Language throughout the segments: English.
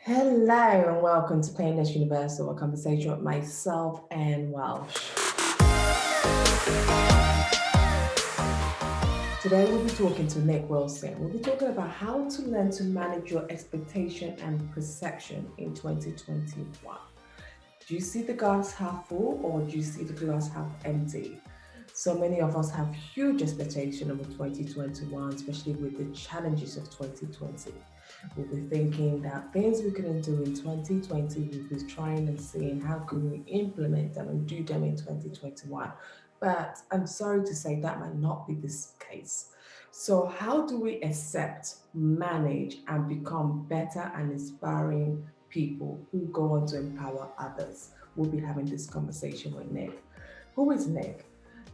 Hello and welcome to Painless Universal, a conversation with myself and Welsh. Today we'll be talking to Nick Wilson. We'll be talking about how to learn to manage your expectation and perception in 2021. Do you see the glass half full or do you see the glass half empty? So many of us have huge expectation over 2021, especially with the challenges of 2020. We'll be thinking that things we couldn't do in 2020, we'll be trying and seeing how can we implement them and do them in 2021. But I'm sorry to say that might not be this case. So how do we accept, manage, and become better and inspiring people who go on to empower others? We'll be having this conversation with Nick. Who is Nick?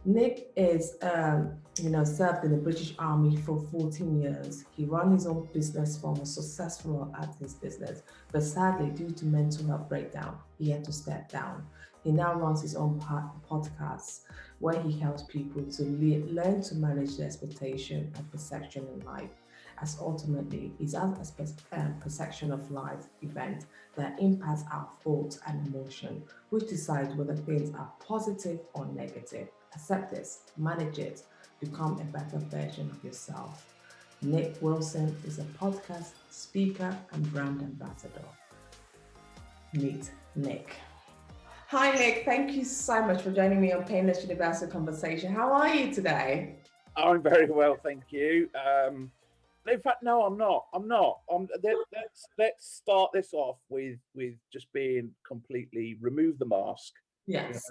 Nick is, served in the British Army for 14 years. He ran his own business firm, was successful at his business, but sadly, due to mental health breakdown, he had to step down. He now runs his own podcast where he helps people to learn to manage their expectation and perception in life, as ultimately is a perception of life event that impacts our thoughts and emotion, which decides whether things are positive or negative. Accept this, manage it, become a better version of yourself. Nick Wilson is a podcast speaker and brand ambassador. Meet Nick. Hi, Nick. Thank you so much for joining me on Painless Universal Conversation. How are you today? I'm very well, thank you. In fact, no, I'm not. Let's start this off with just being completely remove the mask. Yes.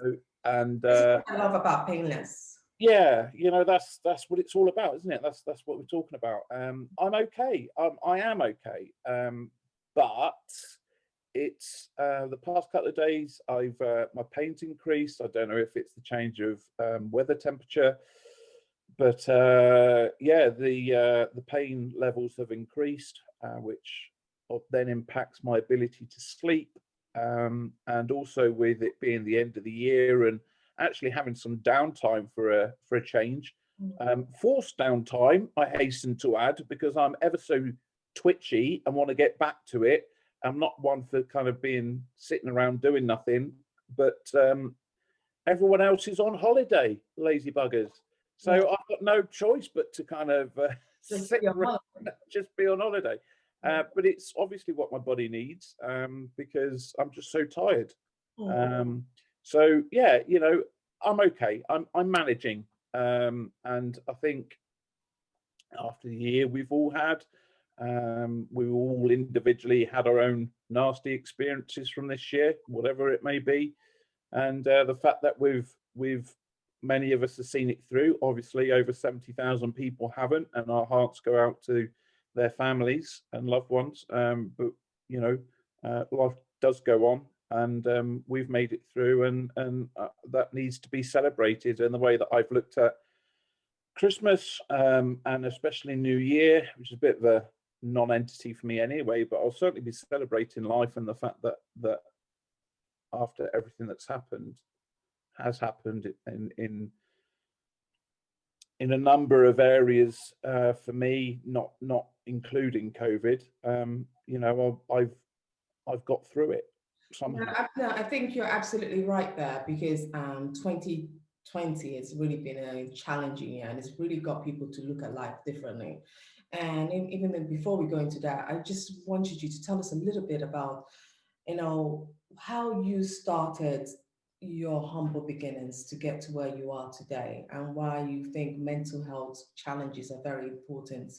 And what I love about Painless. Yeah, that's what it's all about, isn't it? That's what we're talking about. I'm okay. I am okay. But it's the past couple of days I've my pain's increased. I don't know if it's the change of weather temperature, but the pain levels have increased, which then impacts my ability to sleep, and also with it being the end of the year and actually having some downtime for a change, forced downtime, I hasten to add, because I'm ever so twitchy and want to get back to it. I'm not one for kind of being sitting around doing nothing, but everyone else is on holiday, lazy buggers. So I've got no choice but to kind of just be on holiday. But it's obviously what my body needs, because I'm just so tired. So yeah, I'm okay. I'm managing, and I think after the year we've all had, we all individually had our own nasty experiences from this year, whatever it may be, and the fact that we've many of us have seen it through. Obviously, over 70,000 people haven't, and our hearts go out to their families and loved ones. But life does go on, and we've made it through, and that needs to be celebrated. And the way that I've looked at Christmas, and especially New Year, which is a bit of a non-entity for me anyway, but I'll certainly be celebrating life and the fact that after everything that's has happened in a number of areas, for me, not including COVID, I've got through it somehow. I think you're absolutely right there, because 2020 has really been a challenging year, and it's really got people to look at life differently. And even before we go into that, I just wanted you to tell us a little bit about, how you started your humble beginnings to get to where you are today, and why you think mental health challenges are very important,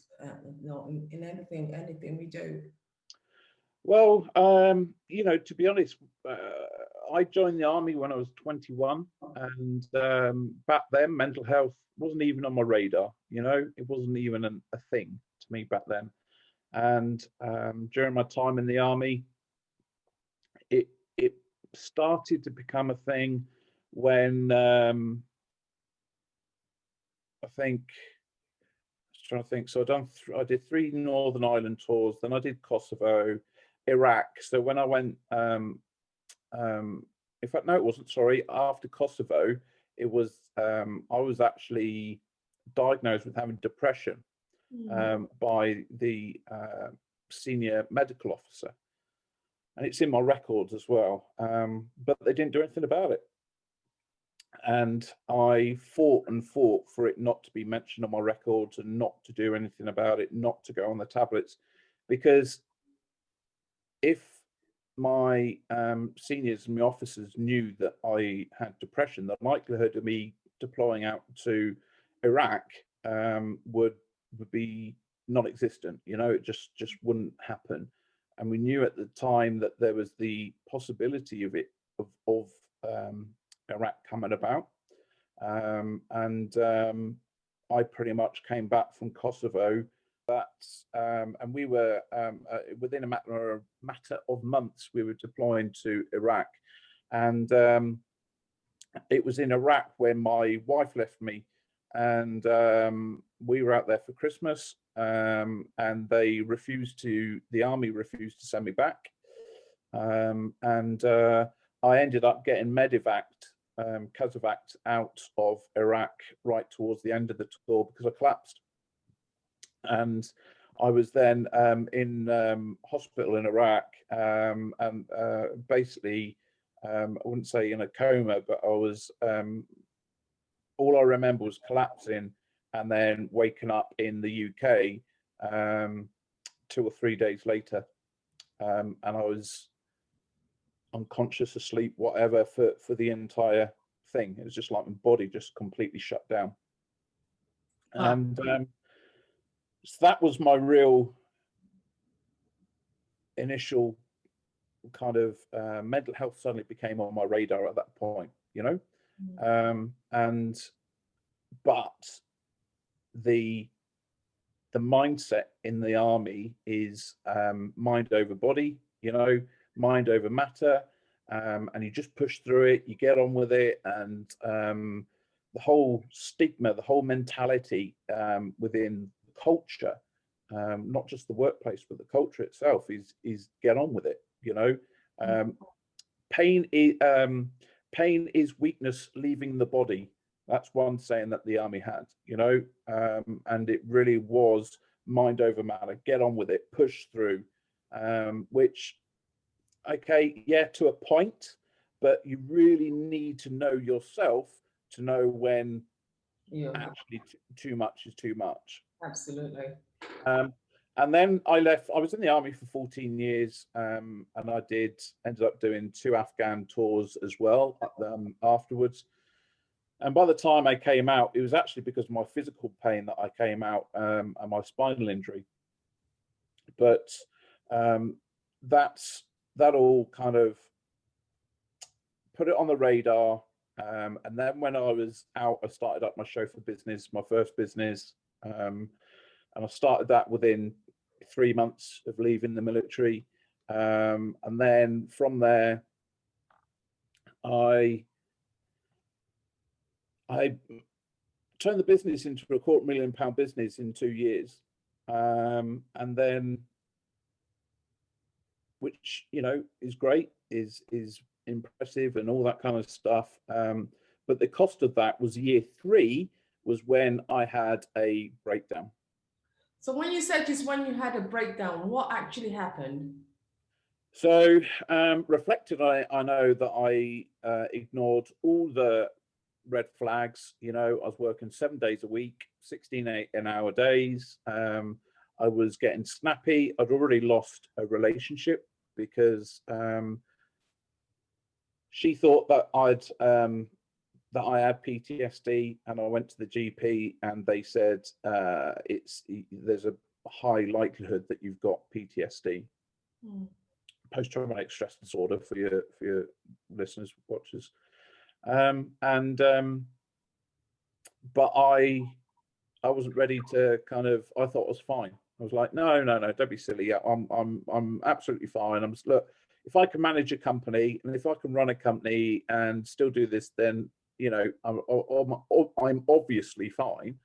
in anything we do. Well, to be honest, I joined the army when I was 21, and back then mental health wasn't even on my radar. It wasn't even a thing to me back then. And during my time in the army, it started to become a thing when I think. Trying to think. So I did 3 Northern Ireland tours. Then I did Kosovo, Iraq. So when I went, in fact, no, it wasn't. Sorry, after Kosovo, it was. I was actually diagnosed with having depression by the senior medical officer, and it's in my records as well. But they didn't do anything about it. And I fought and fought for it not to be mentioned on my records and not to do anything about it, not to go on the tablets, because if my seniors and my officers knew that I had depression, the likelihood of me deploying out to Iraq would be non-existent. You know, it just wouldn't happen. And we knew at the time that there was the possibility of it of Iraq coming about. I pretty much came back from Kosovo. And we were within a matter of months, we were deploying to Iraq, and it was in Iraq when my wife left me, and we were out there for Christmas, and the army refused to send me back, and I ended up getting medevaced, casevaced out of Iraq right towards the end of the tour because I collapsed. And I was then in hospital in Iraq, and basically, I wouldn't say in a coma, but I was, all I remember was collapsing and then waking up in the UK 2 or 3 days later. And I was unconscious, asleep, whatever, for the entire thing. It was just like my body just completely shut down. And so that was my real initial kind of mental health suddenly became on my radar at that point, you know. But the mindset in the army is mind over body, you know, mind over matter, and you just push through it, you get on with it, and the whole stigma, the whole mentality within the culture, not just the workplace, but the culture itself is get on with it, you know. Pain is weakness leaving the body. That's one saying that the army had, you know, and it really was mind over matter, get on with it, push through, which, okay, yeah, to a point, but you really need to know yourself to know when actually too much is too much. Absolutely. And then I left. I was in the army for 14 years, and I ended up doing 2 Afghan tours as well afterwards. And by the time I came out, it was actually because of my physical pain that I came out, and my spinal injury. But that all kind of put it on the radar. And then when I was out, I started up my chauffeur business, my first business. And I started that within 3 months of leaving the military. And then from there, I turned the business into a £250,000 business in 2 years. And then, which, you know, is great, is impressive and all that kind of stuff. But the cost of that was year 3 was when I had a breakdown. So when you said just when you had a breakdown, what actually happened? So reflected, I know that I ignored all the red flags. You know, I was working 7 days a week, 16-hour days. I was getting snappy. I'd already lost a relationship because she thought that I had PTSD, and I went to the GP, and they said there's a high likelihood that you've got PTSD, post-traumatic stress disorder, for your listeners, watchers, but I wasn't ready to kind of. I thought I was fine. I was like, no, don't be silly. Yeah, I'm absolutely fine. Look, if I can manage a company and if I can run a company and still do this, then, you know, I'm obviously fine.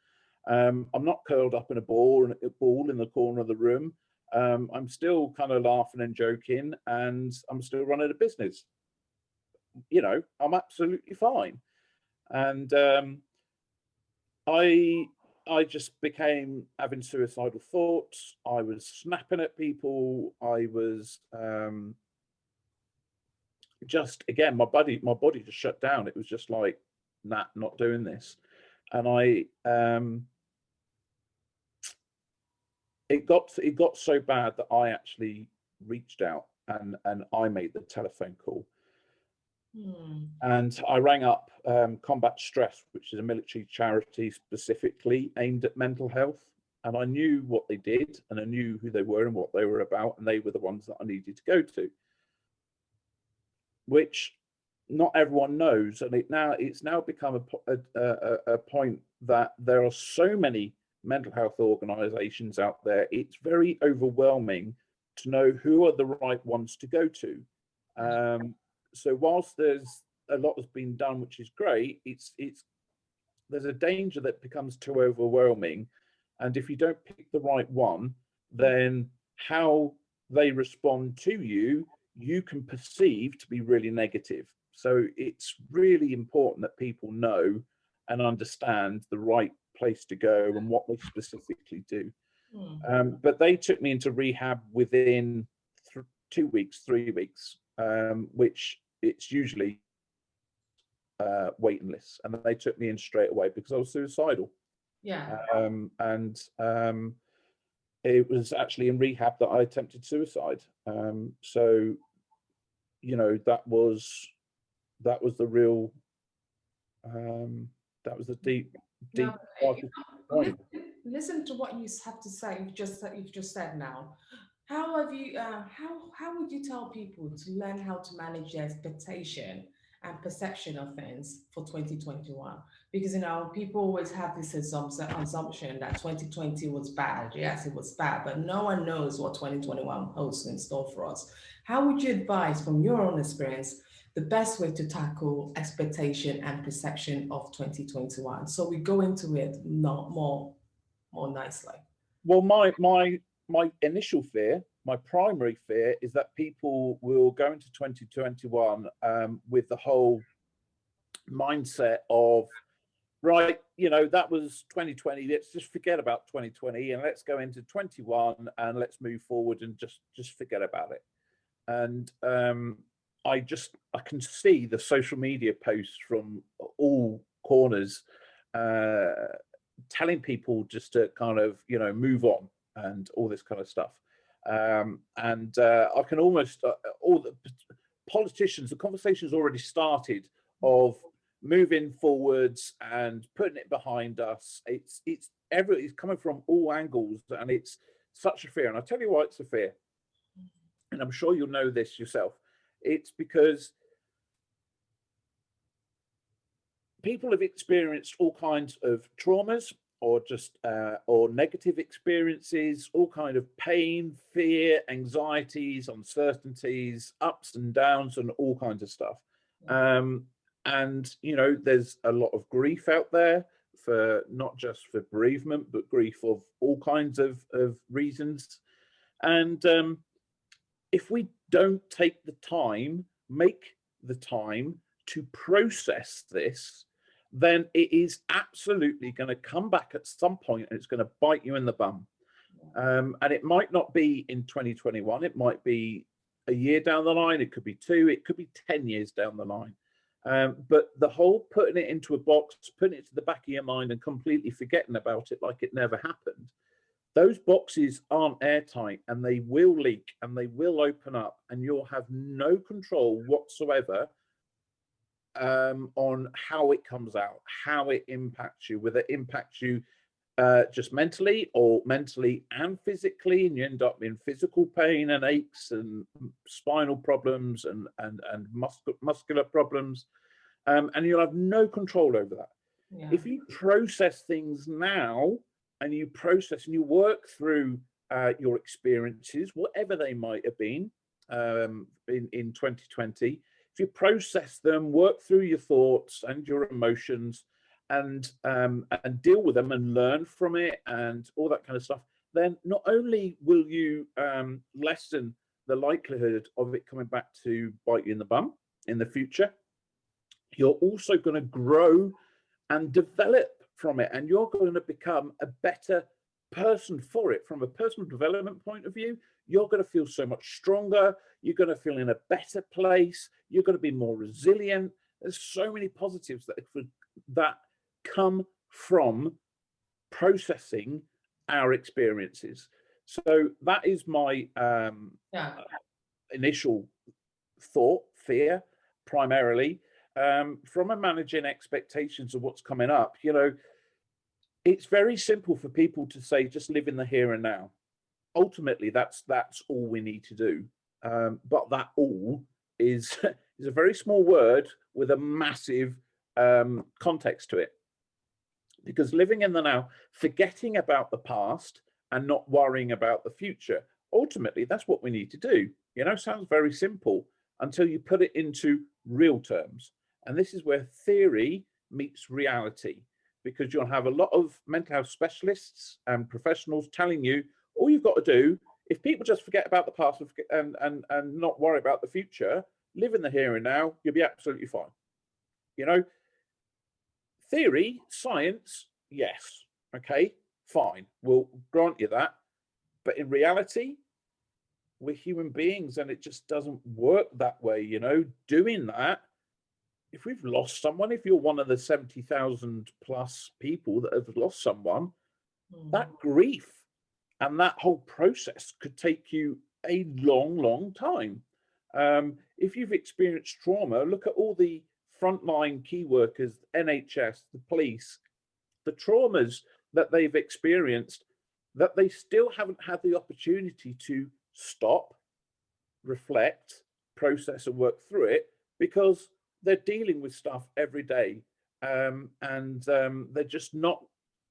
I'm not curled up in a ball in the corner of the room. I'm still kind of laughing and joking, and I'm still running a business. You know, I'm absolutely fine. And I just became having suicidal thoughts. I was snapping at people. I was just again, my body just shut down. It was just like, nah, not doing this. And it got so bad that I actually reached out and I made the telephone call. And I rang up Combat Stress, which is a military charity specifically aimed at mental health. And I knew what they did, and I knew who they were and what they were about, and they were the ones that I needed to go to, which not everyone knows. And it's now become a point that there are so many mental health organizations out there. It's very overwhelming to know who are the right ones to go to. So whilst there's a lot that's been done, which is great, there's a danger that becomes too overwhelming. And if you don't pick the right one, then how they respond to you, you can perceive to be really negative. So it's really important that people know and understand the right place to go and what they specifically do. But they took me into rehab within 2 weeks, 3 weeks, which it's usually waiting lists. And they took me in straight away because I was suicidal. Yeah. It was actually in rehab that I attempted suicide. So, you know, that was the real, that was the deep point. Listen to what you have to say. You've just said now. How have you? How would you tell people to learn how to manage their expectation and perception of things for 2021? Because people always have this assumption that 2020 was bad. Yes, it was bad, but no one knows what 2021 holds in store for us. How would you advise, from your own experience, the best way to tackle expectation and perception of 2021? So we go into it more nicely. Well, my initial fear, my primary fear, is that people will go into 2021 with the whole mindset of, right, you know, that was 2020. Let's just forget about 2020 and let's go into 21 and let's move forward and just forget about it. And I can see the social media posts from all corners telling people just to kind of, you know, move on and all this kind of stuff. I can almost, all the politicians, the conversation's already started of moving forwards and putting it behind us. It's coming from all angles, and it's such a fear. And I'll tell you why it's a fear. And I'm sure you'll know this yourself. It's because people have experienced all kinds of traumas or just or negative experiences, all kind of pain, fear, anxieties, uncertainties, ups and downs, and all kinds of stuff. And you know, there's a lot of grief out there, for not just for bereavement, but grief of all kinds of reasons. And if we don't take the time, make the time to process this, then it is absolutely going to come back at some point, and it's going to bite you in the bum. And it might not be in 2021. It might be a year down the line. It could be 2. It could be 10 years down the line. But the whole putting it into a box, putting it to the back of your mind and completely forgetting about it like it never happened, those boxes aren't airtight, and they will leak and they will open up, and you'll have no control whatsoever on how it comes out, how it impacts you, whether it impacts you just mentally or mentally and physically, and you end up in physical pain and aches and spinal problems and muscular problems, and you'll have no control over that. Yeah. If you process things now, and you process and you work through your experiences, whatever they might have been in 2020, if you process them, work through your thoughts and your emotions, and deal with them and learn from it and all that kind of stuff, then not only will you lessen the likelihood of it coming back to bite you in the bum in the future, you're also going to grow and develop from it, and you're going to become a better person for it. From a personal development point of view, you're going to feel so much stronger. You're going to feel in a better place. You're going to be more resilient. There's so many positives that come from processing our experiences. So that is my initial thought, fear, primarily. From a managing expectations of what's coming up, it's very simple for people to say, just live in the here and now. Ultimately, that's all we need to do. But that all is a very small word with a massive context to it. Because living in the now, forgetting about the past and not worrying about the future, ultimately, that's what we need to do. Sounds very simple until you put it into real terms. And this is where theory meets reality, because you'll have a lot of mental health specialists and professionals telling you all you've got to do, if people just forget about the past and not worry about the future, live in the here and now, you'll be absolutely fine. Theory, science, yes, okay, fine, we'll grant you that. But in reality, we're human beings and it just doesn't work that way. Doing that, if we've lost someone, if you're one of the 70,000 plus people that have lost someone, that grief and that whole process could take you a long, long time. If you've experienced trauma, look at all the frontline key workers, NHS, the police, the traumas that they've experienced, that they still haven't had the opportunity to stop, reflect, process and work through it, because they're dealing with stuff every day, and they're just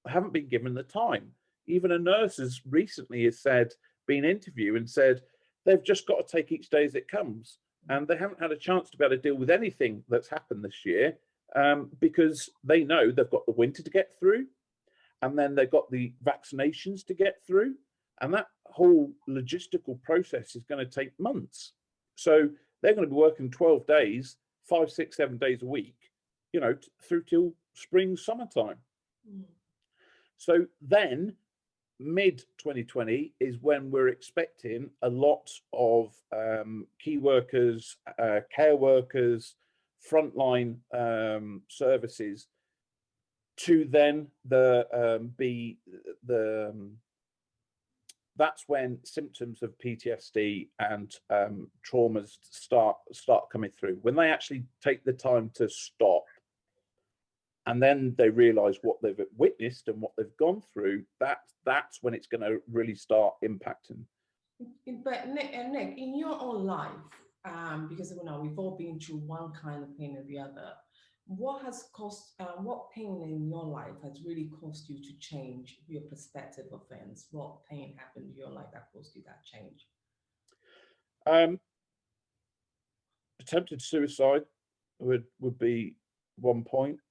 haven't been given the time. Even a nurse has recently been interviewed and said they've just got to take each day as it comes, and they haven't had a chance to be able to deal with anything that's happened this year, because they know they've got the winter to get through, and then they've got the vaccinations to get through, and that whole logistical process is going to take months. So they're going to be working 12 days, 5, 6, 7 days a week, through till spring, summertime. So then mid 2020 is when we're expecting a lot of key workers, care workers, frontline services to then that's when symptoms of PTSD and traumas start coming through. When they actually take the time to stop, and then they realize what they've witnessed and what they've gone through, that's when it's going to really start impacting. But Nick, in your own life, because we've all been through one kind of pain or the other, what pain in your life has really caused you to change your perspective of things? What pain happened in your life that caused you that change? Attempted suicide would be one point.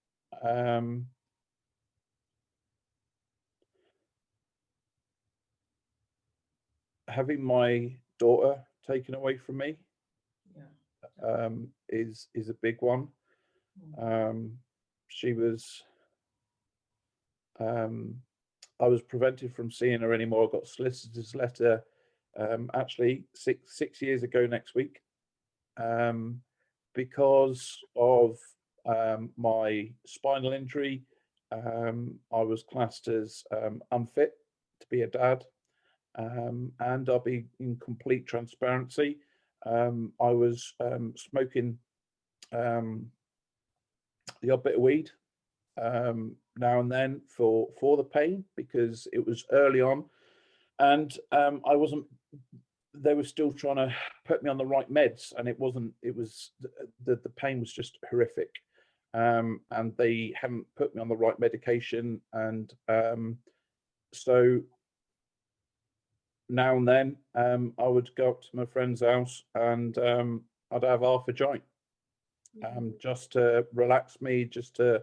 Having my daughter taken away from me is a big one. She was I was prevented from seeing her anymore. I got a solicitor's letter actually six years ago next week, because of my spinal injury. I was classed as unfit to be a dad, and I'll be in complete transparency. I was smoking the odd bit of weed now and then for the pain, because it was early on, and they were still trying to put me on the right meds, and the pain was just horrific, and they hadn't put me on the right medication, and so now and then I would go up to my friend's house and I'd have half a joint, just to relax me, just to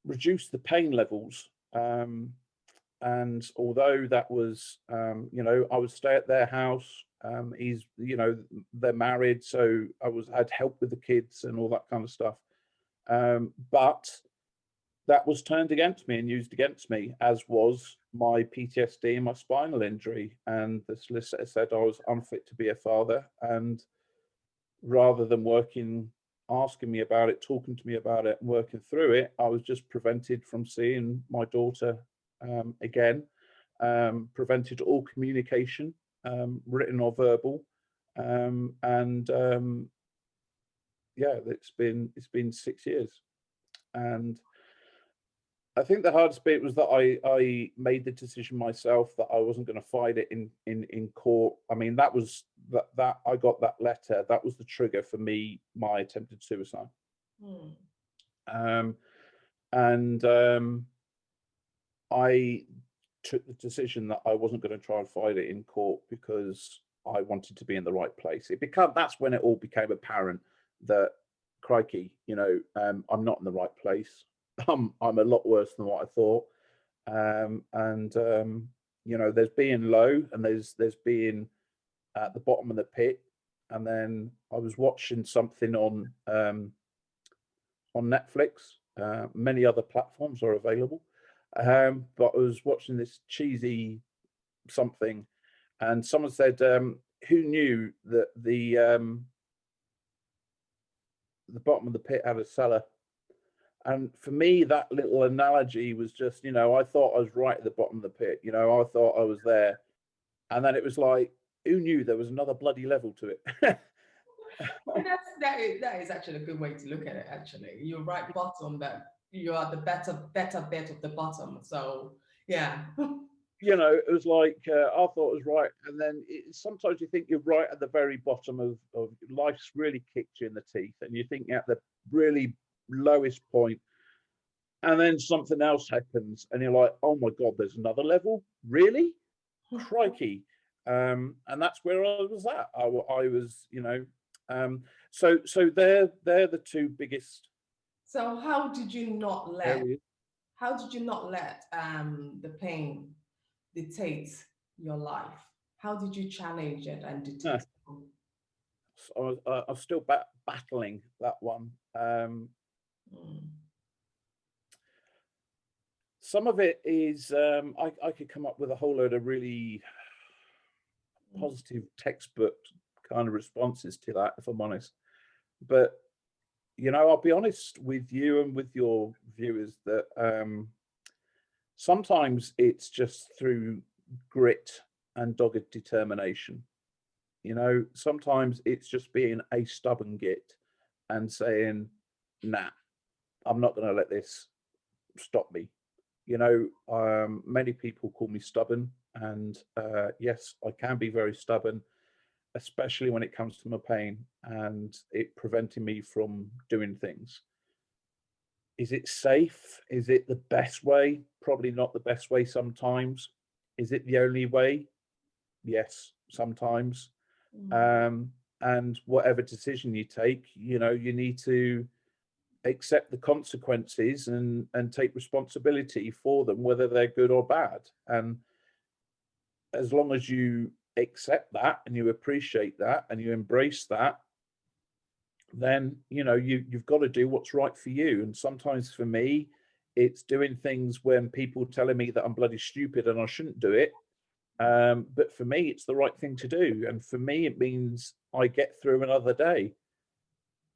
reduce the pain levels. And although that was, I would stay at their house. They're married, so I'd help with the kids and all that kind of stuff. But that was turned against me and used against me, as was my PTSD and my spinal injury. And the solicitor said I was unfit to be a father. And rather than asking me about it, talking to me about it, and working through it, I was just prevented from seeing my daughter again, prevented all communication, written or verbal. And yeah, it's been 6 years. And I think the hardest bit was that I made the decision myself that I wasn't going to fight it in court. I mean, that was that I got that letter. That was the trigger for me, my attempted suicide. Um, and I took the decision that I wasn't going to try and fight it in court because I wanted to be in the right place. That's when it all became apparent that, crikey, I'm not in the right place. I'm a lot worse than what I thought. There's being low and there's being at the bottom of the pit. And then I was watching something on Netflix. Many other platforms are available. But I was watching this cheesy something, and someone said, who knew that the bottom of the pit had a cellar? And for me, that little analogy was just, I thought I was right at the bottom of the pit. I thought I was there. And then it was like, who knew there was another bloody level to it? Well, that is actually a good way to look at it, actually. You're right bottom, that you are the better bit of the bottom. So, yeah. It was like, I thought it was right. And then sometimes you think you're right at the very bottom of life's really kicked you in the teeth. And you think you're at the really lowest point, and then something else happens and you're like, oh my god, there's another level, really? Crikey. And that's where I was at. I was so they're the two biggest. So how did you not let areas. the pain dictate your life? How did you challenge it and dictate it? So I'm still battling that one. Some of it is I could come up with a whole load of really positive textbook kind of responses to that, if I'm honest. But I'll be honest with you and with your viewers that sometimes it's just through grit and dogged determination. Sometimes it's just being a stubborn git and saying, nah, I'm not going to let this stop me. Many people call me stubborn, and yes, I can be very stubborn, especially when it comes to my pain and it preventing me from doing things. Is it safe? Is it the best way? Probably not the best way sometimes. Is it the only way? Yes, sometimes. And whatever decision you take, you need to accept the consequences and take responsibility for them, whether they're good or bad. And as long as you accept that and you appreciate that and you embrace that, then you've got to do what's right for you. And sometimes for me, it's doing things when people are telling me that I'm bloody stupid and I shouldn't do it. But for me, it's the right thing to do. And for me, it means I get through another day.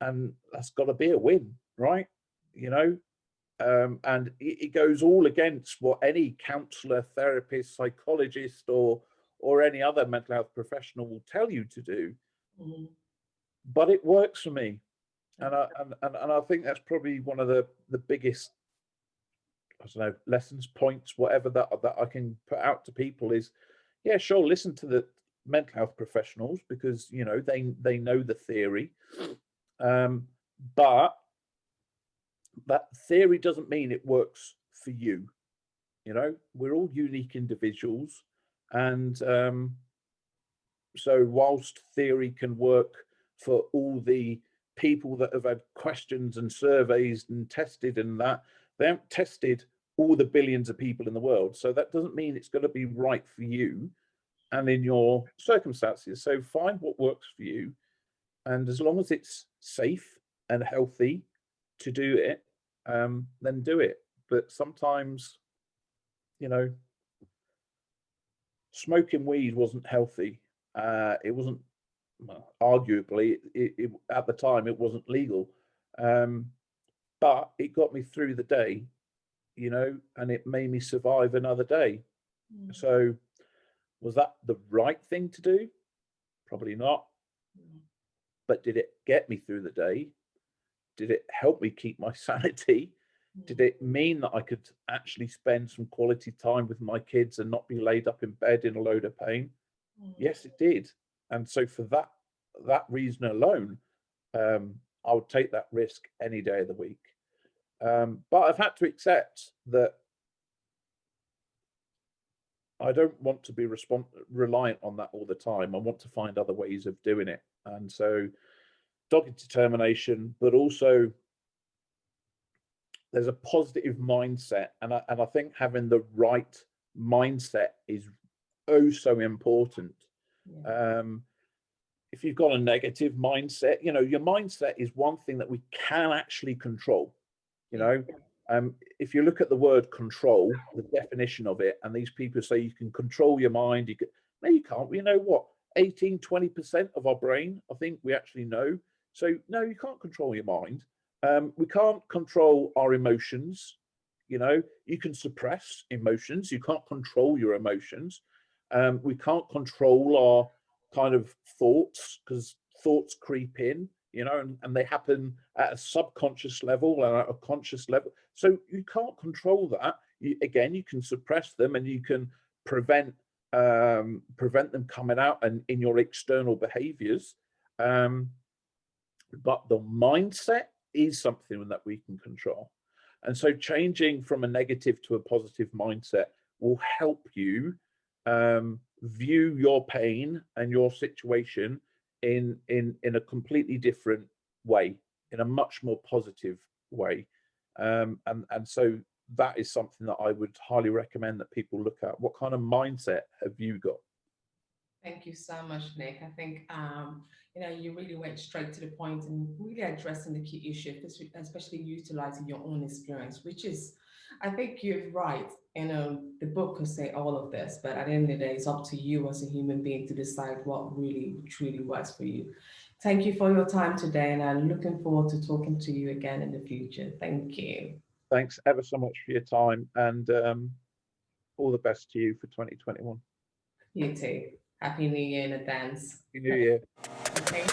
And that's got to be a win, right? And it goes all against what any counselor, therapist, psychologist, or any other mental health professional will tell you to do. But it works for me. And I think that's probably one of the biggest, I don't know, lessons, points, whatever that I can put out to people is, yeah, sure, listen to the mental health professionals because they know the theory, but that theory doesn't mean it works for you. We're all unique individuals, and so whilst theory can work for all the people that have had questions and surveys and tested and that, they haven't tested all the billions of people in the world. So that doesn't mean it's going to be right for you and in your circumstances. So find what works for you. And as long as it's safe and healthy to do it, then do it. but sometimes, smoking weed wasn't healthy. It wasn't, well, arguably, at the time, it wasn't legal. But it got me through the day, and it made me survive another day. So was that the right thing to do? Probably not. But did it get me through the day? Did it help me keep my sanity? Did it mean that I could actually spend some quality time with my kids and not be laid up in bed in a load of pain? Yes, it did. And so for that reason alone, I would take that risk any day of the week. But I've had to accept that I don't want to be reliant on that all the time. I want to find other ways of doing it. And so dogged determination, but also there's a positive mindset. And I think having the right mindset is so important. If you've got a negative mindset, your mindset is one thing that we can actually control. If you look at the word control, the definition of it, and these people say you can control your mind, no, you can't. You know what? 18-20% of our brain, I think we actually know. So no, you can't control your mind. We can't control our emotions. You can suppress emotions. You can't control your emotions. We can't control our kind of thoughts, because thoughts creep in, and they happen at a subconscious level and at a conscious level. So you can't control that. You can suppress them, and you can prevent them coming out and in your external behaviors. But the mindset is something that we can control. And so changing from a negative to a positive mindset will help you view your pain and your situation in a completely different way, in a much more positive way. And so that is something that I would highly recommend that people look at. What kind of mindset have you got? Thank you so much, Nick. I think you really went straight to the point and really addressing the key issue, especially utilizing your own experience, which is, I think you're right. The book could say all of this, but at the end of the day, it's up to you as a human being to decide what really truly works for you. Thank you for your time today, and I'm looking forward to talking to you again in the future. Thank you. Thanks ever so much for your time, and all the best to you for 2021. You too. Happy New Year in advance. Happy New Year. Okay.